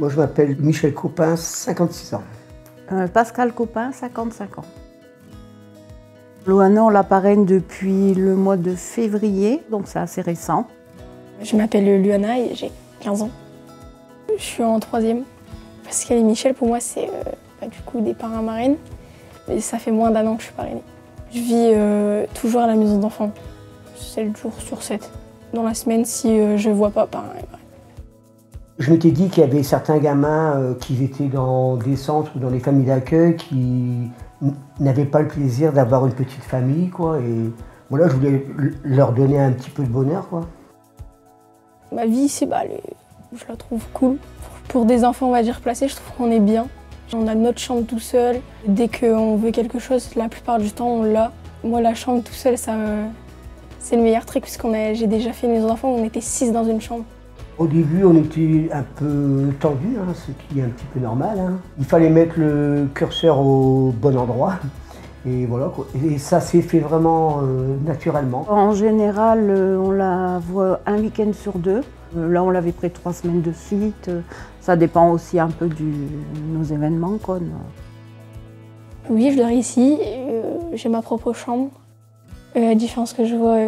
Moi, je m'appelle Michel Copin, 56 ans. Pascal Copin, 55 ans. Loana, on la parraine depuis le mois de février, donc c'est assez récent. Je m'appelle Luana et j'ai 15 ans. Je suis en 3e. Pascal et Michel, pour moi, c'est du coup des parrains marraines. Et ça fait moins d'1 an que je suis parrainée. Je vis toujours à la maison d'enfants, 7 jours sur 7. Dans la semaine, si je ne vois pas parrain et marraine. Je m'étais dit qu'il y avait certains gamins qui étaient dans des centres ou dans des familles d'accueil qui n'avaient pas le plaisir d'avoir une petite famille, quoi. Et voilà, je voulais leur donner un petit peu de bonheur, quoi. Ma vie ici, je la trouve cool. Pour des enfants, on va dire, placés, je trouve qu'on est bien. On a notre chambre tout seul. Dès qu'on veut quelque chose, la plupart du temps, on l'a. Moi, la chambre tout seul, c'est le meilleur truc, puisque j'ai déjà fait mes enfants, on était 6 dans une chambre. Au début, on était un peu tendu, ce qui est un petit peu normal. Il fallait mettre le curseur au bon endroit. Et voilà, quoi. Et ça s'est fait vraiment naturellement. En général, on la voit un week-end sur 2. Là, on l'avait pris 3 semaines de suite. Ça dépend aussi un peu de nos événements, quoi. Oui, je dors ici. J'ai ma propre chambre. La différence que je vois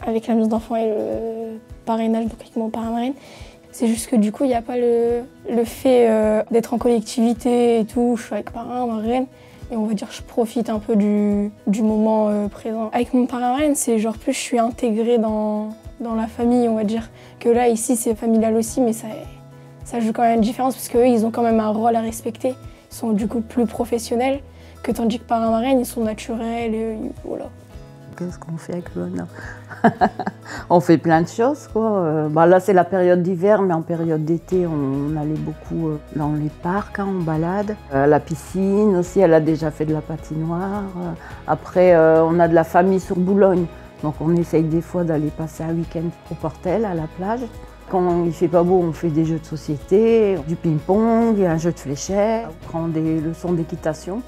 avec la maison d'enfants et le parrainage, donc avec mon parrain marraine, c'est juste que du coup, il n'y a pas le fait d'être en collectivité et tout. Je suis avec parrain, marraine. Et on va dire que je profite un peu du moment présent. Avec mon parrain marraine, c'est genre plus je suis intégrée dans la famille, on va dire. Que là, ici, c'est familial aussi, mais ça joue quand même une différence parce qu'eux, ils ont quand même un rôle à respecter. Ils sont du coup plus professionnels, que tandis que parrain marraine, ils sont naturels, et voilà. Qu'est-ce qu'on fait avec Loana? On fait plein de choses, quoi. Là, c'est la période d'hiver, mais en période d'été, on allait beaucoup dans les parcs, en balade. La piscine aussi, elle a déjà fait de la patinoire. Après, on a de la famille sur Boulogne, donc on essaye des fois d'aller passer un week-end au Portel, à la plage. Quand il fait pas beau, on fait des jeux de société, du ping-pong, un jeu de fléchettes. On prend des leçons d'équitation.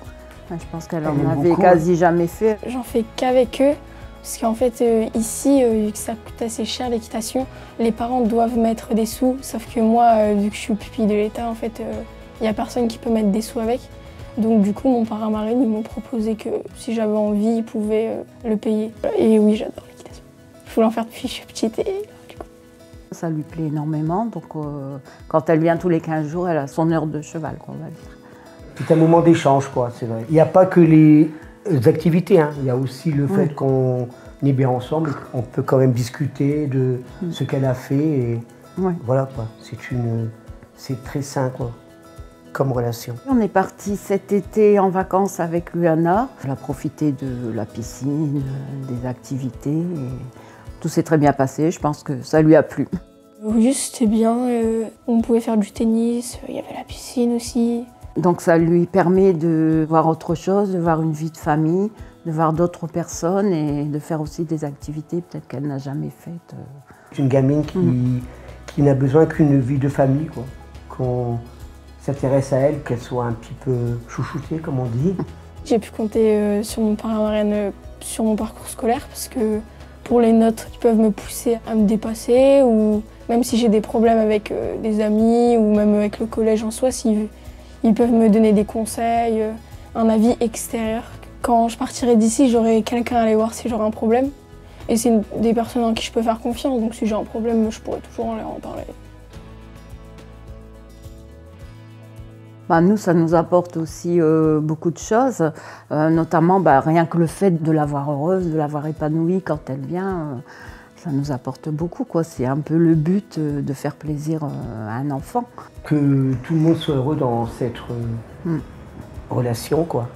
Je pense qu'elle en avait quasi jamais fait. J'en fais qu'avec eux, parce qu'en fait, ici, vu que ça coûte assez cher l'équitation, les parents doivent mettre des sous, sauf que moi, vu que je suis pupille de l'État, en fait, il n'y a personne qui peut mettre des sous avec. Donc du coup, mon parrain marraine, ils m'ont proposé que si j'avais envie, ils pouvaient le payer. Et oui, j'adore l'équitation. Je voulais en faire depuis que je suis petite et du coup. Ça lui plaît énormément, donc quand elle vient tous les 15 jours, elle a son heure de cheval, on va dire. C'est un moment d'échange, quoi, c'est vrai. Il n'y a pas que les activités, il y a aussi le fait qu'on est bien ensemble, on peut quand même discuter de ce qu'elle a fait. Et voilà, quoi. C'est très sain, quoi, comme relation. On est parti cet été en vacances avec Luana. Elle a profité de la piscine, des activités. Et tout s'est très bien passé, je pense que ça lui a plu. Oui, c'était bien. On pouvait faire du tennis, il y avait la piscine aussi. Donc ça lui permet de voir autre chose, de voir une vie de famille, de voir d'autres personnes et de faire aussi des activités peut-être qu'elle n'a jamais faites. C'est une gamine qui n'a besoin qu'une vie de famille, quoi. Qu'on s'intéresse à elle, qu'elle soit un petit peu chouchoutée, comme on dit. J'ai pu compter sur mon parrain marraine sur mon parcours scolaire parce que pour les notes, ils peuvent me pousser à me dépasser ou même si j'ai des problèmes avec des amis ou même avec le collège en soi, ils peuvent me donner des conseils, un avis extérieur. Quand je partirai d'ici, j'aurai quelqu'un à aller voir si j'aurai un problème. Et c'est des personnes en qui je peux faire confiance, donc si j'ai un problème, je pourrai toujours leur en parler. Nous, ça nous apporte aussi beaucoup de choses, notamment rien que le fait de la voir heureuse, de la voir épanouie quand elle vient, ça nous apporte beaucoup, quoi. C'est un peu le but de faire plaisir à un enfant. Que tout le monde soit heureux dans cette relation, quoi.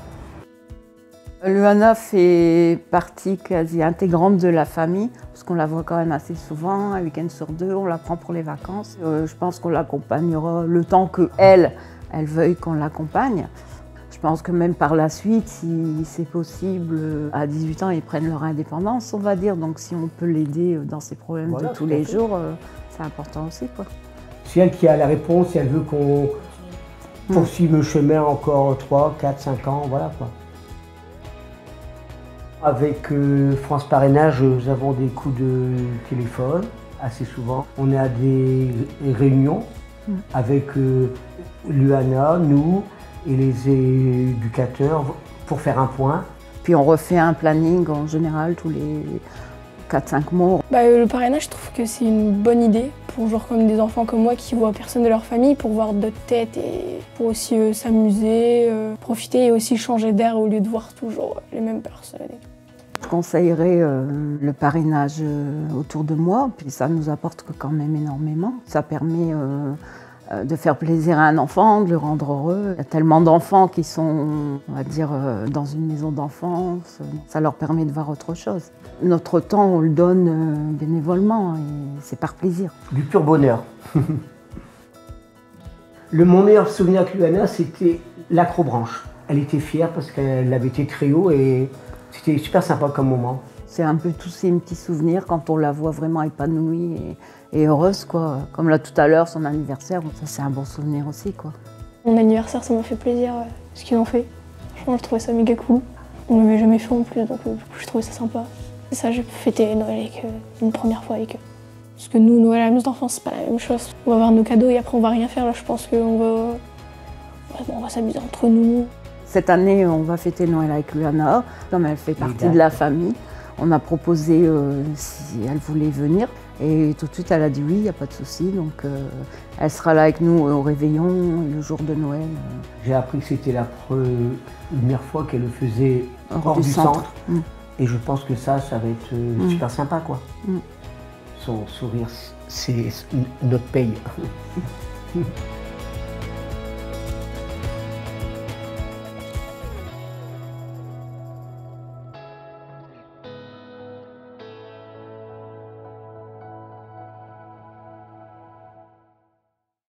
Luana fait partie quasi intégrante de la famille, parce qu'on la voit quand même assez souvent, un week-end sur 2, on la prend pour les vacances. Je pense qu'on l'accompagnera le temps qu'elle veuille qu'on l'accompagne. Je pense que même par la suite, si c'est possible, à 18 ans, ils prennent leur indépendance, on va dire. Donc si on peut l'aider dans ses problèmes de tous les jours, c'est important aussi, quoi. C'est elle qui a la réponse, si elle veut qu'on poursuive le chemin encore 3, 4, 5 ans, voilà, quoi. Avec France Parrainage, nous avons des coups de téléphone assez souvent. On est à des réunions avec Luana, nous et les éducateurs pour faire un point. Puis on refait un planning en général tous les 4-5 mois. Le parrainage, je trouve que c'est une bonne idée pour genre comme des enfants comme moi qui voient personne de leur famille, pour voir d'autres têtes et pour aussi s'amuser, profiter et aussi changer d'air au lieu de voir toujours les mêmes personnes. Je conseillerais le parrainage autour de moi, puis ça nous apporte quand même énormément. Ça permet de faire plaisir à un enfant, de le rendre heureux. Il y a tellement d'enfants qui sont, on va dire, dans une maison d'enfance. Ça leur permet de voir autre chose. Notre temps, on le donne bénévolement et c'est par plaisir. Du pur bonheur. Mon meilleur souvenir avec Luana, c'était l'acrobranche. Elle était fière parce qu'elle avait été très haut et c'était super sympa comme moment. C'est un peu tous ces petits souvenirs quand on la voit vraiment épanouie et heureuse, quoi. Comme là tout à l'heure, son anniversaire, ça c'est un bon souvenir aussi, quoi. Mon anniversaire, ça m'a fait plaisir ce qu'ils ont fait. Franchement, je trouvais ça méga cool. On ne l'avait jamais fait en plus, donc du coup, je trouvais ça sympa. C'est ça, j'ai fêté Noël avec une première fois avec eux. Parce que nous, Noël à la maison d'enfance, c'est pas la même chose. On va avoir nos cadeaux et après on va rien faire. Là, je pense qu'on va s'amuser entre nous. Cette année, on va fêter Noël avec Luana. Comme elle fait partie de la famille, on a proposé si elle voulait venir. Et tout de suite, elle a dit oui, il n'y a pas de souci. Donc, elle sera là avec nous au réveillon, le jour de Noël. J'ai appris que c'était la première fois qu'elle le faisait hors du centre. Et je pense que ça va être super sympa, quoi. Son sourire, c'est notre paye.